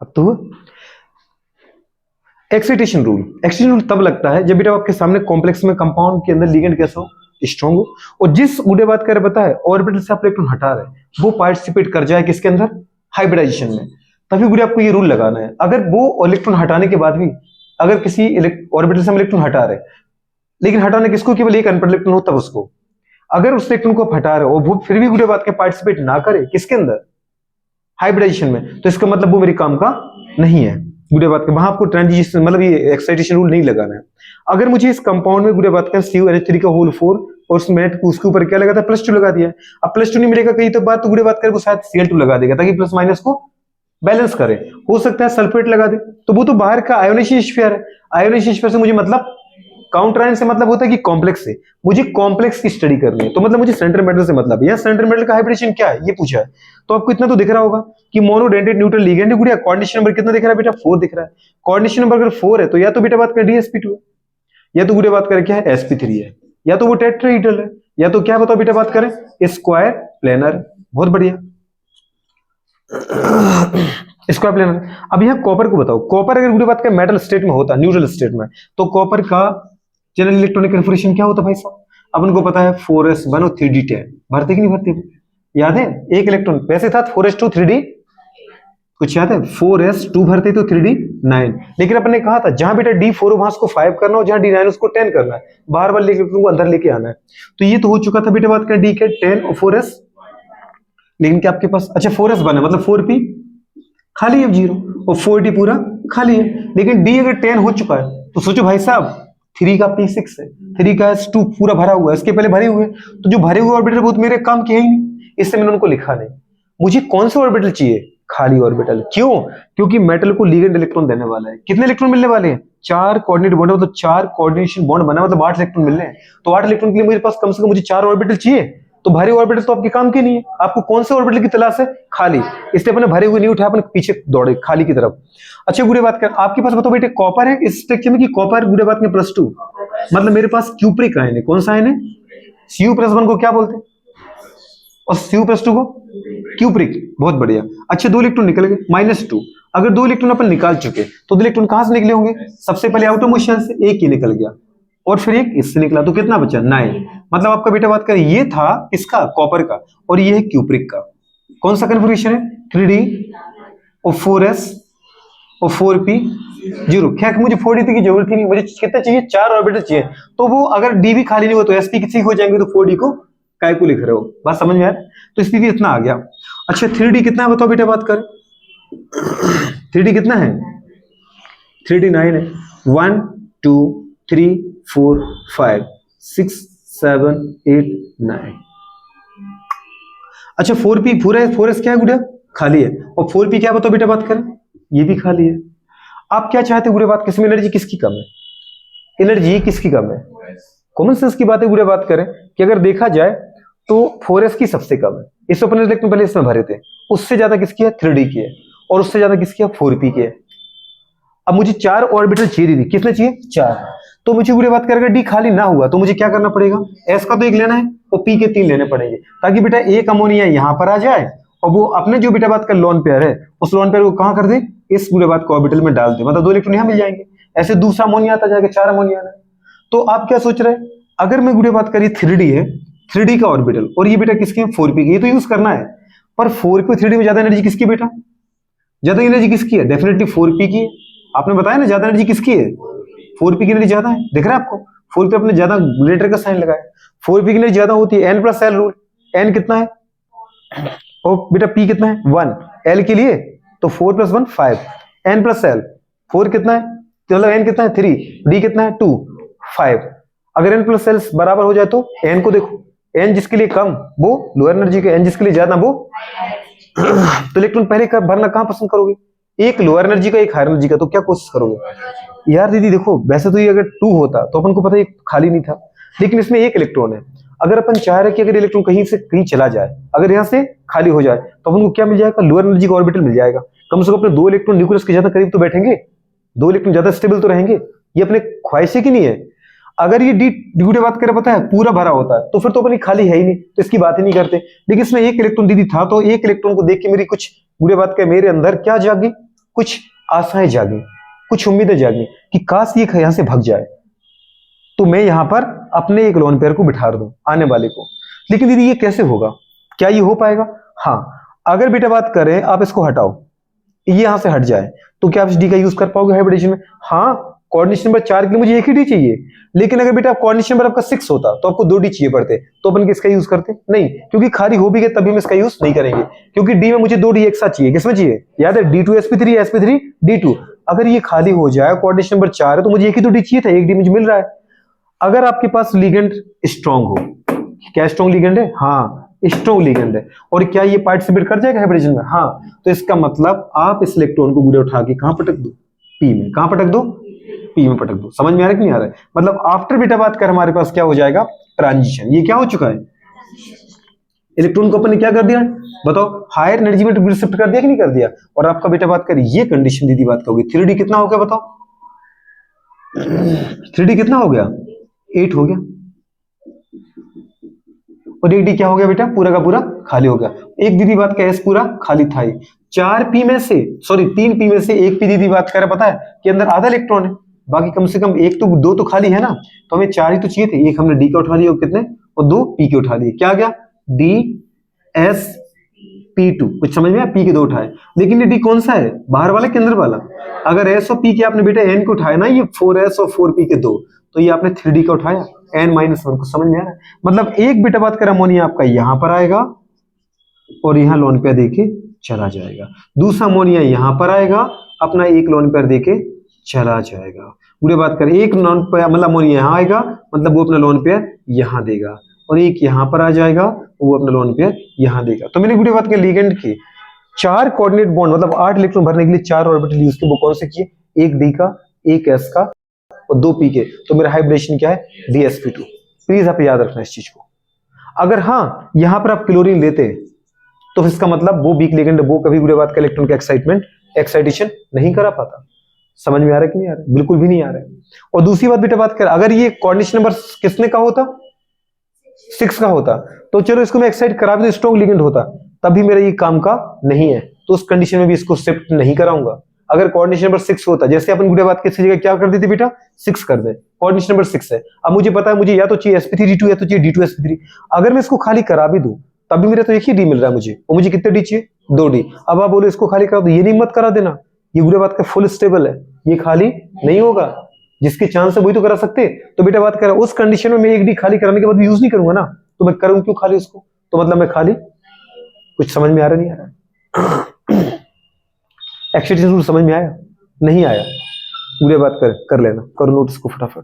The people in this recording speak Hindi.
अब तो एक्साइटेशन रूल तब लगता है जब बेटा आपके सामने कॉम्प्लेक्स में कंपाउंड के अंदर लिगेंड कैसा हो, स्ट्रॉन्ग हो, और जिस गुडे बात कर पता है ऑर्बिटल से आप इलेक्ट्रॉन हटा रहे वो पार्टिसिपेट कर जाए किसके अंदर, हाइब्रिडाइजेशन में। तभी गुडे आपको ये रूल लगाना है। अगर वो इलेक्ट्रॉन हटाने के बाद भी अगर किसी ऑर्बिटल से हम इलेक्ट्रॉन हटा रहे, लेकिन हटाने किसको, केवल एक अनपढ़ इलेक्ट्रॉन हो तब उसको, अगर उस इलेक्ट्रॉन को आप हटा रहे हो वो फिर भी गुडे बात के पार्टिसिपेट ना करे किसके अंदर, हाइब्रिडाइजेशन में, तो इसका मतलब वो मेरे काम का नहीं है। गुडे बात का वहां आपको ट्रांजिशन मतलब ये एक्साइटेशन रूल नहीं लगाना है। अगर मुझे इस कंपाउंड में गुडे बात का CuNH3 का होल 4 और उसके ऊपर क्या लगा था, +2 लगा दिया। अब +2 नहीं मिलेगा कहीं तो बात, तो गुडे बात कर वो शायद Cl2 लगा देगा ताकि प्लस माइनस को बैलेंस करे। हो सकता है सल्फेट लगा दे, तो वो तो बाहर का आयोनाइजेशन स्फीयर है। आयोनाइजेशन स्फीयर से मुझे मतलब काउंटर आयन से मतलब होता है कि कॉम्प्लेक्स से, मुझे कॉम्प्लेक्स की स्टडी करनी है, तो मतलब मुझे सेंटर मेटल से मतलब है। यहाँ सेंटर मेटल का हाइब्रिडेशन क्या है ये पूछा है, तो आपको इतना तो दिख रहा होगा कि मोनोडेंटेट न्यूट्रल लिगेंड है गुड़िया। कोऑर्डिनेशन नंबर कितना दिख रहा है बेटा, 4 दिख रहा है। कोऑर्डिनेशन नंबर अगर 4 है तो या तो बेटा बात करें DsP2 है, या तो गुड़िया बात करें क्या है sp3 है, या तो वो टेट्राहेड्रल है, या तो क्या बताओ बेटा बात करें स्क्वायर प्लेनर। बहुत बढ़िया स्क्वायर प्लेनर। अब यहाँ कॉपर को बताओ, कॉपर अगर गुड़िया बात करें मेटल स्टेट में होता, न्यूट्रल स्टेट में, तो कॉपर का जनरल इलेक्ट्रॉनिक कन्फर्मेशन क्या होता भाई साहब, अपन को पता है 4s1 और 3d10 भरते कि नहीं भरते, याद है एक इलेक्ट्रॉन वैसे था 4s2 3d, कुछ याद है 4s2 भरते तो 3d9, लेकिन अपन ने कहा था जहां बेटा d4 वहां उसको 5 करना और जहां d9 उसको 10 करना है, बार बार इलेक्ट्रॉन को अंदर लेके आना है। तो ये तो हो चुका था बेटा बात करें d के 10 और 4s, लेकिन क्या आपके पास अच्छा 4s बना मतलब 4p खाली है 0 और 4d पूरा खाली है, लेकिन d अगर 10 हो चुका है तो सोचो भाई साहब 3 का p6 है, 3 का s2 पूरा भरा हुआ है, इसके पहले भरे हुए, तो जो भरे हुए ऑर्बिटल वो मेरे काम के है ही नहीं, इससे मैंने उनको लिखा नहीं। मुझे कौन सा ऑर्बिटल चाहिए, खाली ऑर्बिटल। क्यों, क्योंकि मेटल को लिगेंड इलेक्ट्रॉन देने वाला है। कितने इलेक्ट्रॉन मिलने वाले हैं, 4 कोऑर्डिनेट बॉन्ड, मतलब 4 कोऑर्डिनेशन बॉन्ड बना मतलब 8 इलेक्ट्रॉन मिलने हैं। तो 8 इलेक्ट्रॉन के लिए मेरे पास कम से कम मुझे 4 ऑर्बिटल चाहिए, तो भरे ऑर्बिटल तो आपके काम के नहीं है। आपको कौन से ऑर्बिटल की तलाश है, खाली, इसलिए अपने भरे हुए नहीं उठा, अपने पीछे दौड़े खाली की तरफ। अच्छा गुड़े बात कर, आपके पास बताओ बेटे कॉपर है इस स्ट्रक्चर में कि कॉपर, गुड़े बात में +2 मतलब मेरे पास क्यूप्रिक आयन है। कौन सा आयन है, Cu+1 को क्या बोलते हैं और Cu+2 को क्यूप्रिक। बहुत बढ़िया। अच्छा 2 इलेक्ट्रॉन निकल गए -2। अगर 2 इलेक्ट्रॉन अपन निकाल चुके तो 2 इलेक्ट्रॉन कहां से निकले होंगे, सबसे पहले आउटर मोशन से एक ही निकल गया और फिर एक इससे निकला, तो कितना बचा 9। मतलब आपका बेटा बात करें ये था इसका कॉपर का और ये है क्यूप्रिक का। कौन सा कन्फिगरेशन है, 3d और 4s और 4p0। खैर मुझे 4d की जरूरत ही नहीं, मुझे कितना चाहिए, 4 ऑर्बिटल चाहिए। तो वो अगर d भी खाली नहीं हो तो sp किसी हो जाएंगे, तो 4d को काय को लिख रहे हो, बात समझ में आया। तो स्थिति इतना आ गया। अच्छा 3d कितना है बताओ बेटा बात कर, 3d कितना है, 3d 9 है। 1 2 3 4 5 6 7 8 9। अच्छा 4p पूरा है, 4s क्या है गुड़िया, खाली है, और 4p क्या बताओ बेटा बात करें, ये भी खाली है। आप क्या चाहते गुड़िया बात, किसमें एनर्जी किसकी कम है, एनर्जी किसकी कम है, कॉमन सेंस की बात है गुड़िया बात करें कि अगर देखा जाए तो 4s की सबसे कम है। इस अपन ने पहले इसमें भरे थे, उससे ज्यादा किसकी है 3d की है, और उससे ज्यादा किसकी है 4p की है। अब मुझे 4 ऑर्बिटल चाहिए दीदी, कितने चाहिए 4, तो मुझे पूरी बात करेगा डी खाली ना हुआ तो मुझे क्या करना पड़ेगा, एस का तो 1 लेना है और पी के 3 लेने पड़ेंगे, ताकि बेटा एक अमोनिया यहां पर आ जाए और वो अपने जो बेटा बात का लोन पेयर है उस लोन पेयर को कहां कर दे, इस पूरे बात को ऑर्बिटल में डाल दे, मतलब 2 इलेक्ट्रॉन यहां मिल जाएंगे। ऐसे दूसरा अमोनिया आता जाएगा, 4 अमोनिया आना। तो आप क्या सोच रहे हैं, अगर मैं गुड़े बात करी 3d है, 3d का ऑर्बिटल, और ये बेटा किसके 4p की, ये तो यूज करना है, पर 4p और 3d में ज्यादा एनर्जी किसकी बेटा, ज्यादा एनर्जी किसकी है, डेफिनेटली 4p की है। आपने बताया ना ज्यादा एनर्जी किसकी है, 4p की एनर्जी ज्यादा है, दिख रहा है आपको, 4p अपने ज्यादा ग्रेटर का साइन लगाया, 4p की एनर्जी ज्यादा होती है, n+l रूल, n कितना है और बेटा p कितना है 1, l के लिए तो 4 + 1 5, n+l 4 कितना है, मतलब n कितना है 3, d कितना है 2 5। अगर n+l बराबर हो जाए तो n को देखो, n जिसके लिए कम वो लोअर एनर्जी का, n जिसके लिए ज्यादा वो तो इलेक्ट्रॉन पहले भरना कहां पसंद करोगे, एक लोअर एनर्जी का एक हायर एनर्जी का, तो क्या कोशिश करोगे यार दीदी। देखो वैसे तो ये अगर 2 होता तो अपन को पता है खाली नहीं था, लेकिन इसमें एक इलेक्ट्रॉन है। अगर अपन चाह रहे कि अगर इलेक्ट्रॉन कहीं से कहीं चला जाए, अगर यहाँ से खाली हो जाए तो अपन को क्या मिल जाएगा, लोअर एनर्जी का ऑर्बिटल मिल जाएगा। कम से कम अपने 2 इलेक्ट्रॉन न्यूक्लियस के ज्यादा करीब तो बैठेंगे, 2 इलेक्ट्रॉन ज्यादा स्टेबल तो रहेंगे, ये अपने ख्वाहिश की नहीं है। अगर ये डी गुड़े बात करें पता है पूरा भरा होता है तो फिर तो अपनी खाली है ही नहीं, तो इसकी बात ही नहीं करते। लेकिन इसमें एक इलेक्ट्रॉन दीदी था, तो एक इलेक्ट्रॉन को देख के मेरी कुछ गुड़े बात के मेरे अंदर क्या जागी, कुछ आशाएं जागी, कुछ उम्मीदें जागी कि काश ये यहाँ से भाग जाए, तो मैं यहाँ पर अपने एक लोन पेयर को बिठा दूं आने वाले को। लेकिन दीदी ये कैसे होगा, क्या ये हो पाएगा? हाँ, अगर बेटा बात करें आप इसको हटाओ, ये यहां से हट जाए, तो क्या आप इस डी का यूज कर पाओगे हाइब्रिडेशन में? हाँ, कोऑर्डिनेशन नंबर 4 के लिए मुझे एक ही डी चाहिए, लेकिन अगर बेटा कोऑर्डिनेशन नंबर आपका 6 होता तो आपको 2 डी चाहिए पड़ते, तो अपन किसका यूज करते? नहीं, क्योंकि खाली हो भी गए तभी हम इसका यूज नहीं करेंगे, क्योंकि डी में मुझे 2 डी एक साथ चाहिए। किसमें चाहिए? याद है, D2 sp3 sp3 D2। अगर ये खाली हो जाए, कोऑर्डिनेशन नंबर 4 है, तो मुझे एक ही 2 डी चाहिए था, एक डी मुझे मिल रहा है। अगर आपके पास लिगेंड स्ट्रॉन्ग हो, क्या स्ट्रॉन्ग लिगेंड है? हाँ, स्ट्रॉन्ग लिगेंड है, और क्या ये पार्टिसिपेट कर जाएगा हाइब्रिडेशन में? हाँ, तो इसका मतलब आप इस इलेक्ट्रॉन को गुड़े उठा के कहां पटक दो? पी में। कहां पटक दो? पी में पटक दो। समझ में आ रहा है कि नहीं आ रहा है? मतलब आफ्टर बेटा बात कर हमारे पास क्या हो जाएगा? ट्रांजिशन। ये क्या हो चुका है? इलेक्ट्रॉन को अपन ने क्या कर दिया? बताओ, हायर एनर्जी में ग्रुप शिफ्ट कर दिया कि नहीं कर दिया? और आपका बेटा बात कर, ये कंडीशन दीदी बात होगी, 3D कितना हो गया बताओ? 3D कितना हो गया? 8 हो गया, और एक डी क्या हो गया बेटा? पूरा का पूरा खाली हो गया। एक दीदी बात का एस पूरा खाली था ही। 4p में से, सॉरी 3p में से 1p दीदी बात कर रहा, पता है कि अंदर आधा इलेक्ट्रॉन है, बाकी कम से कम एक तो 2 तो खाली है ना, तो हमें 4 ही तो चाहिए थे। एक हमने डी का उठा लिया, और कितने? और 2 पी के उठा लिए। क्या आ गया? D S P2। कुछ समझ में आया? पी के 2 उठाए, लेकिन ये डी कौन सा है? बाहर वाला के अंदर वाला? अगर एस और पी के आपने बेटा एन को उठाया ना, ये 4s और 4p के 2, तो ये आपने 3D का उठाया n-1 को। समझ में आ रहा है? मतलब एक बेटा बात कर अमोनिया आपका यहां पर आएगा और यहां लोन पेयर देके चला जाएगा, दूसरा अमोनिया यहां पर आएगा, अपना एक लोन पेयर देके चला जाएगा। पूरे बात कर, एक लोन पेयर मतलब अमोनिया यहां आएगा, मतलब वो अपना लोन पेयर यहां देगा, और एक यहां पर आ जाएगा, वो अपना लोन पेयर यहां देगा। तो मैंने पूरी बात कर लिगेंड की 4 कोऑर्डिनेट बॉन्ड, मतलब 8 इलेक्ट्रॉन भरने के लिए 4 ऑर्बिटल यूज किए। वो कौन से किए? एक डी का, एक एस का, और 2 पी के। तो मेरा हाइब्रिडेशन क्या है? DsP2। प्लीज आप याद रखना इस चीज को। अगर हाँ यहां पर आप क्लोरीन लेते, तो इसका मतलब वो वीक लिगेंड, वो कभी बुरे बात का इलेक्ट्रॉन का एक्साइटेशन नहीं करा पाता। समझ में आ रहा है कि नहीं आ रहा है? बिल्कुल भी नहीं आ रहा है। और दूसरी बात बेटा बात कर, अगर ये कोऑर्डिनेशन नंबर किसने का होता? 6 का होता, तो चलो इसको मैं एक्साइट करा भी तो स्ट्रॉन्ग लिगेंड होता, तभी मेरा ये काम का नहीं है, तो उस कंडीशन में भी इसको शिफ्ट नहीं कराऊंगा। अगर कोऑर्डिनेशन नंबर 6 होता, जैसे अपन गुड़े बात की जगह क्या कर देते बेटा? 6 कर दे। कोऑर्डिनेशन नंबर 6 है, अब मुझे पता है मुझे या तो चाहिए sp3d2 या तो चाहिए D2 sp3। अगर मैं इसको खाली करा भी दूं, तब भी मेरा तो एक ही डी मिल रहा है मुझे, और मुझे कितने डी चाहिए? 2 डी। अब आप बोले इसको खाली करा दो, ये नहीं मत करा देना, ये गुड़े बात का फुल स्टेबल है, ये खाली नहीं होगा। जिसके चांस है वही तो करा सकते। तो बेटा बात कर, उस कंडीशन में मैं एक डी खाली कराने के बाद भी यूज नहीं करूंगा ना, तो मैं करूं क्यों खाली उसको? तो मतलब मैं खाली, कुछ समझ में आ रहा नहीं आ रहा? एक्साइटेशन रूल समझ में आया? नहीं आया? पूरे बात कर लेना, करो नोट इसको फटाफट।